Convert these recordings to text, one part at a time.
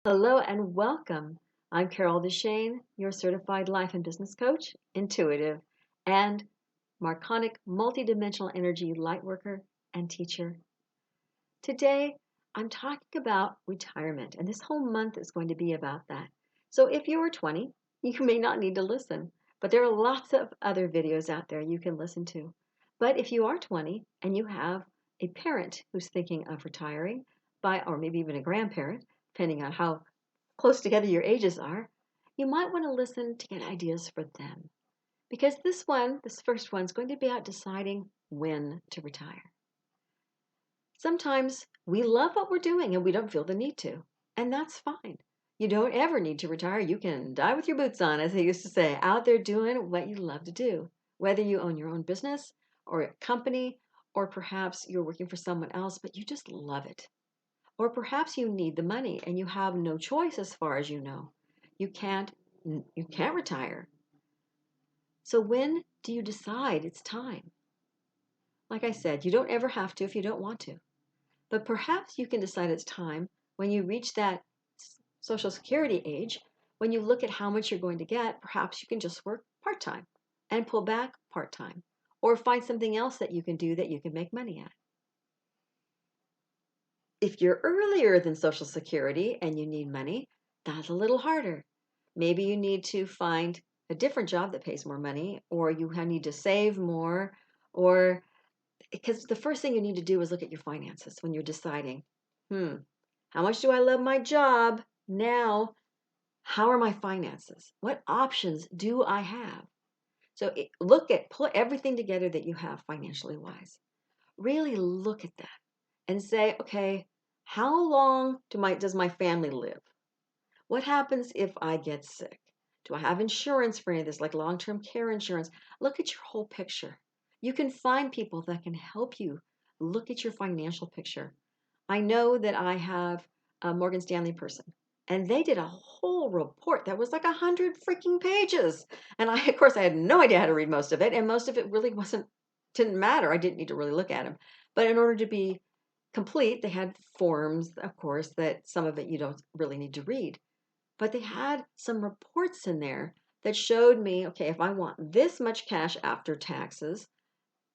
Hello and welcome. I'm Carol DeChaine, your certified life and business coach, intuitive, and Marconic multidimensional energy lightworker and teacher. Today, I'm talking about retirement, and this whole month is going to be about that. So if you are 20, you may not need to listen, but there are lots of other videos out there you can listen to. But if you are 20 and you have a parent who's thinking of retiring, or maybe even a grandparent, depending on how close together your ages are, you might want to listen to get ideas for them. Because this first one, is going to be about deciding when to retire. Sometimes we love what we're doing and we don't feel the need to, and that's fine. You don't ever need to retire. You can die with your boots on, as they used to say, out there doing what you love to do. Whether you own your own business or a company, or perhaps you're working for someone else, but you just love it. Or perhaps you need the money and you have no choice as far as you know. You can't you can't retire. So when do you decide it's time? Like I said, you don't ever have to if you don't want to. But perhaps you can decide it's time when you reach that Social Security age, when you look at how much you're going to get, perhaps you can just work part-time and pull back part-time or find something else that you can do that you can make money at. If you're earlier than Social Security and you need money, that's a little harder. Maybe you need to find a different job that pays more money, or you need to save more, or because the first thing you need to do is look at your finances when you're deciding, how much do I love my job? Now, how are my finances? What options do I have? So put everything together that you have financially wise. Really look at that and say, okay, how long does my family live? What happens if I get sick? Do I have insurance for any of this, like long-term care insurance? Look at your whole picture. You can find people that can help you look at your financial picture. I know that I have a Morgan Stanley person, and they did a whole report that was like 100 freaking pages. And of course, I had no idea how to read most of it, and most of it really didn't matter. I didn't need to really look at them. But in order to be complete, they had forms, of course, that some of it you don't really need to read. But they had some reports in there that showed me, okay, if I want this much cash after taxes,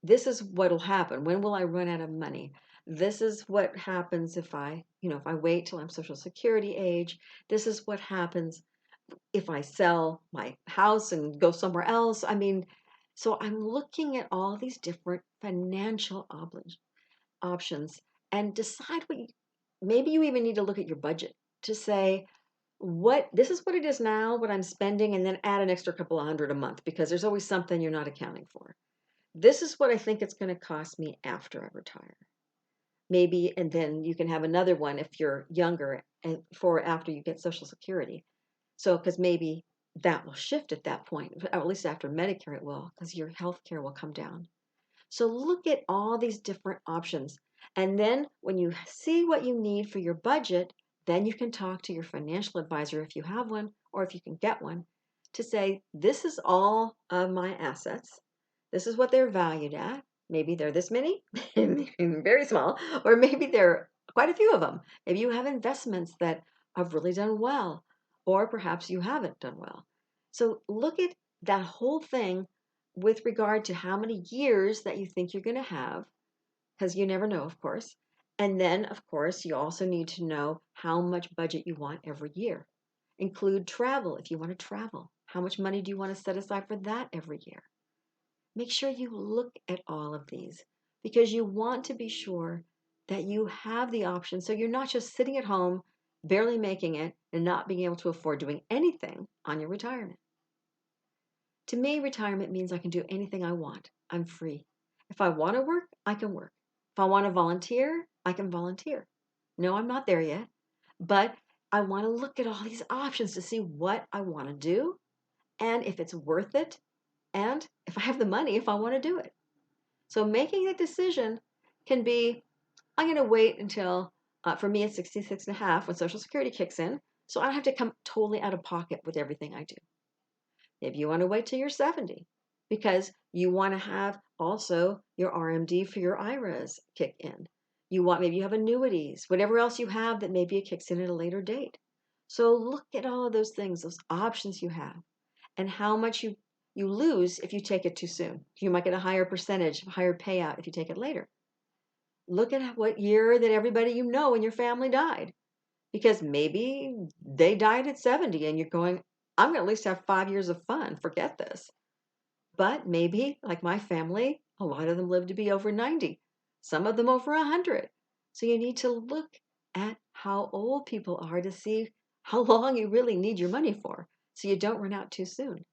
this is what'll happen. When will I run out of money? This is what happens if I wait till I'm Social Security age. This is what happens if I sell my house and go somewhere else. So I'm looking at all these different financial options and decide maybe you even need to look at your budget to say, this is what it is now, what I'm spending, and then add an extra couple of hundred a month because there's always something you're not accounting for. This is what I think it's going to cost me after I retire. Maybe, and then you can have another one if you're younger and for after you get Social Security. So, because maybe that will shift at that point, or at least after Medicare it will, because your health care will come down. So look at all these different options. And then when you see what you need for your budget, then you can talk to your financial advisor if you have one, or if you can get one, to say, this is all of my assets. This is what they're valued at. Maybe they're this many, very small, or maybe there are quite a few of them. Maybe you have investments that have really done well, or perhaps you haven't done well. So look at that whole thing with regard to how many years that you think you're going to have, because you never know, of course. And then, of course, you also need to know how much budget you want every year. Include travel if you want to travel. How much money do you want to set aside for that every year? Make sure you look at all of these because you want to be sure that you have the option so you're not just sitting at home, barely making it, and not being able to afford doing anything on your retirement. To me, retirement means I can do anything I want. I'm free. If I want to work, I can work. If I want to volunteer, I can volunteer. No, I'm not there yet, but I want to look at all these options to see what I want to do and if it's worth it and if I have the money, if I want to do it. So making that decision can be, I'm going to wait until, for me, it's 66 and a half when Social Security kicks in. So I don't have to come totally out of pocket with everything I do. Maybe you want to wait till you're 70 because you want to have also your RMD for your IRAs kick in. Maybe you have annuities, whatever else you have that maybe it kicks in at a later date. So look at all of those things, those options you have, and how much you lose if you take it too soon. You might get a higher percentage, a higher payout if you take it later. Look at what year that everybody you know in your family died. Because maybe they died at 70 and you're going, I'm going to at least have 5 years of fun. Forget this. But maybe, like my family, a lot of them lived to be over 90, some of them over 100. So you need to look at how old people are to see how long you really need your money for so you don't run out too soon.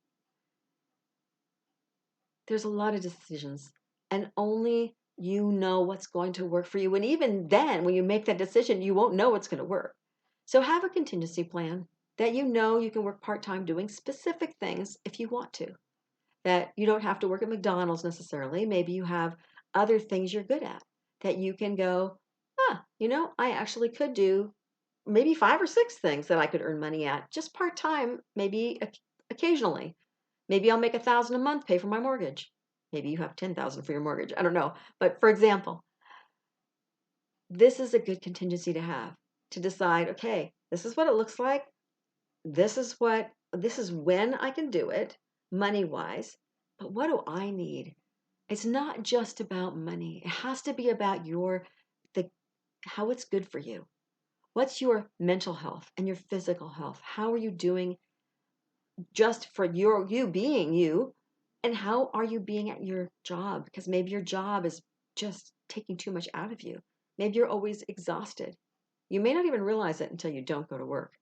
There's a lot of decisions, and only you know what's going to work for you. And even then, when you make that decision, you won't know what's going to work. So have a contingency plan that you know you can work part-time doing specific things if you want to. That you don't have to work at McDonald's necessarily. Maybe you have other things you're good at that you can go, I actually could do maybe 5 or 6 things that I could earn money at just part-time, maybe occasionally. Maybe I'll make 1,000 a month pay for my mortgage. Maybe you have 10,000 for your mortgage. I don't know. But for example, this is a good contingency to have to decide, okay, this is what it looks like. This is when I can do it money wise. But what do I need? It's not just about money. It has to be about the how it's good for you. What's your mental health and your physical health? How are you doing just for you being you? And how are you being at your job? Because maybe your job is just taking too much out of you. Maybe you're always exhausted. You may not even realize it until you don't go to work.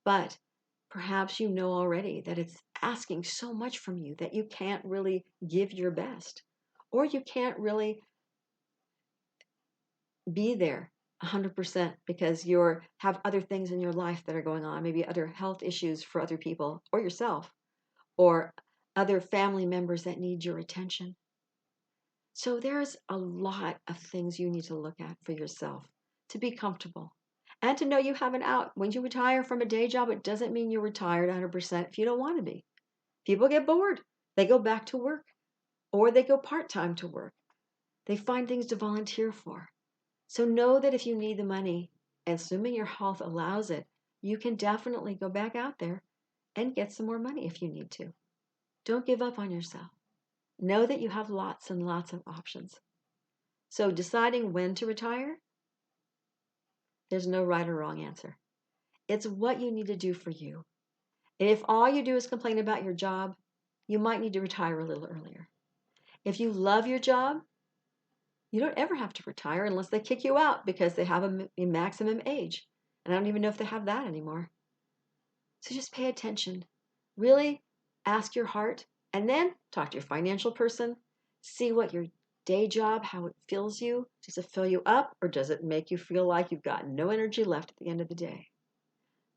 But perhaps you know already that it's asking so much from you that you can't really give your best, or you can't really be there 100% because you have other things in your life that are going on, maybe other health issues for other people or yourself, or other family members that need your attention. So there's a lot of things you need to look at for yourself to be comfortable and to know you have an out. When you retire from a day job, it doesn't mean you're retired 100% if you don't want to be. People get bored. They go back to work or they go part-time to work. They find things to volunteer for. So know that if you need the money, assuming your health allows it, you can definitely go back out there and get some more money if you need to. Don't give up on yourself. Know that you have lots and lots of options. So deciding when to retire, there's no right or wrong answer. It's what you need to do for you. And if all you do is complain about your job, you might need to retire a little earlier. If you love your job, you don't ever have to retire unless they kick you out because they have a maximum age. And I don't even know if they have that anymore. So just pay attention. Really ask your heart and then talk to your financial person. See what your day job, how it fills you. Does it fill you up or does it make you feel like you've got no energy left at the end of the day?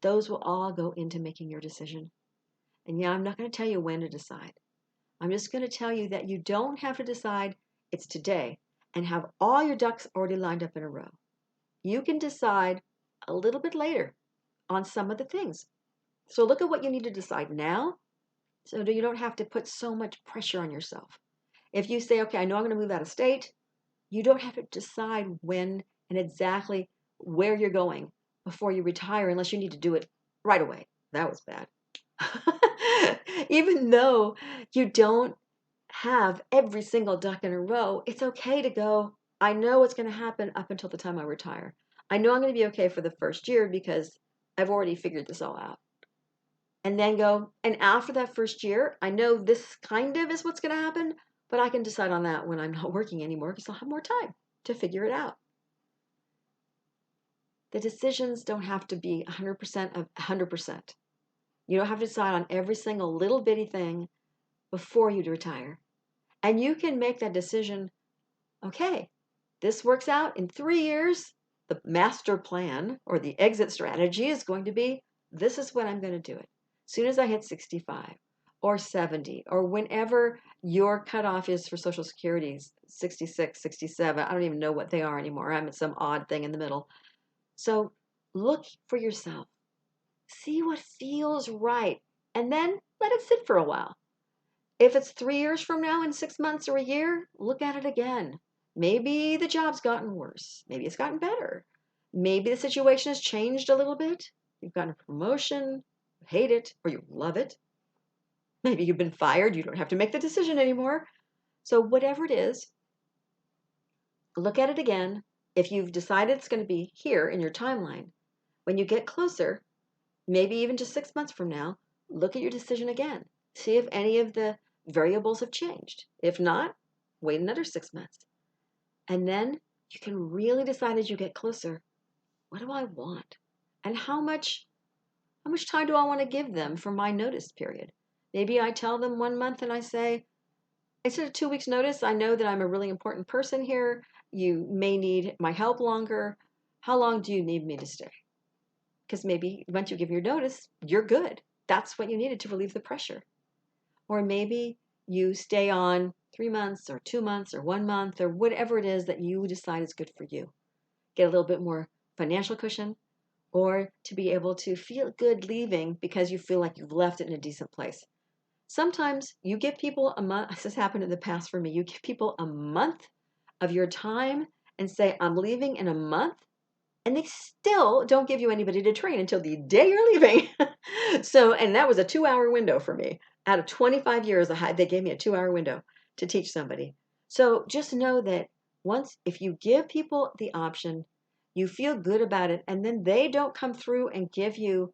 Those will all go into making your decision. And yeah, I'm not going to tell you when to decide. I'm just going to tell you that you don't have to decide it's today and have all your ducks already lined up in a row. You can decide a little bit later on some of the things. So look at what you need to decide now so that you don't have to put so much pressure on yourself. If you say, okay, I know I'm going to move out of state, you don't have to decide when and exactly where you're going before you retire unless you need to do it right away. That was bad. Even though you don't have every single duck in a row, it's okay to go, I know what's going to happen up until the time I retire. I know I'm going to be okay for the first year because I've already figured this all out. And then go, and after that first year, I know this kind of is what's going to happen, but I can decide on that when I'm not working anymore because I'll have more time to figure it out. The decisions don't have to be 100% of 100%. You don't have to decide on every single little bitty thing before you retire. And you can make that decision, okay, this works out in 3 years. The master plan or the exit strategy is going to be, this is when I'm going to do it. As soon as I hit 65 or 70 or whenever your cutoff is for Social Security, 66, 67, I don't even know what they are anymore. I'm at some odd thing in the middle. So look for yourself. See what feels right and then let it sit for a while. If it's 3 years from now in 6 months or a year, look at it again. Maybe the job's gotten worse. Maybe it's gotten better. Maybe the situation has changed a little bit. You've gotten a promotion, you hate it, or you love it. Maybe you've been fired, you don't have to make the decision anymore. So whatever it is, look at it again. If you've decided it's going to be here in your timeline, when you get closer, maybe even just 6 months from now, look at your decision again. See if any of the variables have changed. If not, wait another 6 months. And then you can really decide as you get closer, what do I want? And how much time do I want to give them for my notice period? Maybe I tell them 1 month and I say, instead of 2 weeks notice, I know that I'm a really important person here. You may need my help longer. How long do you need me to stay? Because maybe once you give your notice, you're good. That's what you needed to relieve the pressure. Or maybe you stay on 3 months or 2 months or 1 month or whatever it is that you decide is good for you. Get a little bit more financial cushion, or to be able to feel good leaving because you feel like you've left it in a decent place. Sometimes you give people a month, this has happened in the past for me, you give people a month of your time and say, I'm leaving in a month, and they still don't give you anybody to train until the day you're leaving. And that was a 2-hour window for me. Out of 25 years, they gave me a 2-hour window to teach somebody. So just know that if you give people the option, you feel good about it, and then they don't come through and give you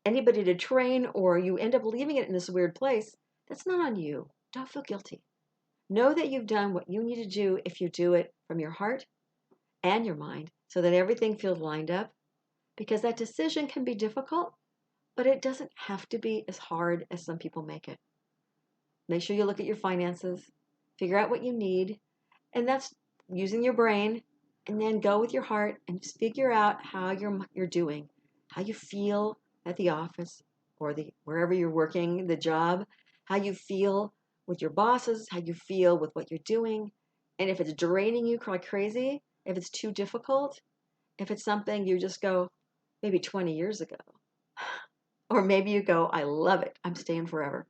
anybody to train, or you end up leaving it in this weird place, that's not on you. Don't feel guilty. Know that you've done what you need to do if you do it from your heart and your mind so that everything feels lined up, because that decision can be difficult, but it doesn't have to be as hard as some people make it. Make sure you look at your finances, figure out what you need, and that's using your brain, and then go with your heart and just figure out how you're doing, how you feel at the office or wherever you're working, the job, how you feel with your bosses, how you feel with what you're doing. And if it's draining you like crazy, if it's too difficult, if it's something you just go, maybe 20 years ago, or maybe you go, I love it, I'm staying forever.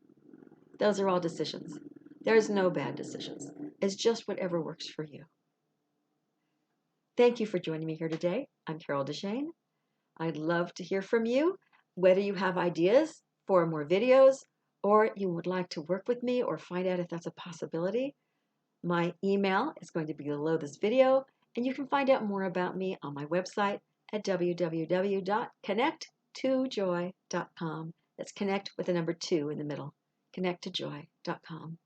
Those are all decisions. There's no bad decisions. It's just whatever works for you. Thank you for joining me here today. I'm Carol DeChaine. I'd love to hear from you, whether you have ideas for more videos or you would like to work with me or find out if that's a possibility. My email is going to be below this video, and you can find out more about me on my website at www.connect2joy.com. That's connect with the number 2 in the middle, connect2joy.com.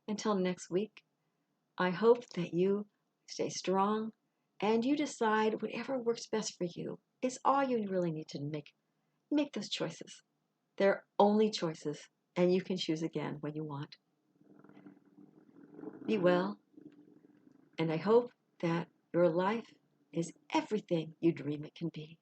Until next week, I hope that you stay strong and you decide whatever works best for you. It's all you really need to make. Make those choices. They're only choices, and you can choose again when you want. Be well, and I hope that your life is everything you dream it can be.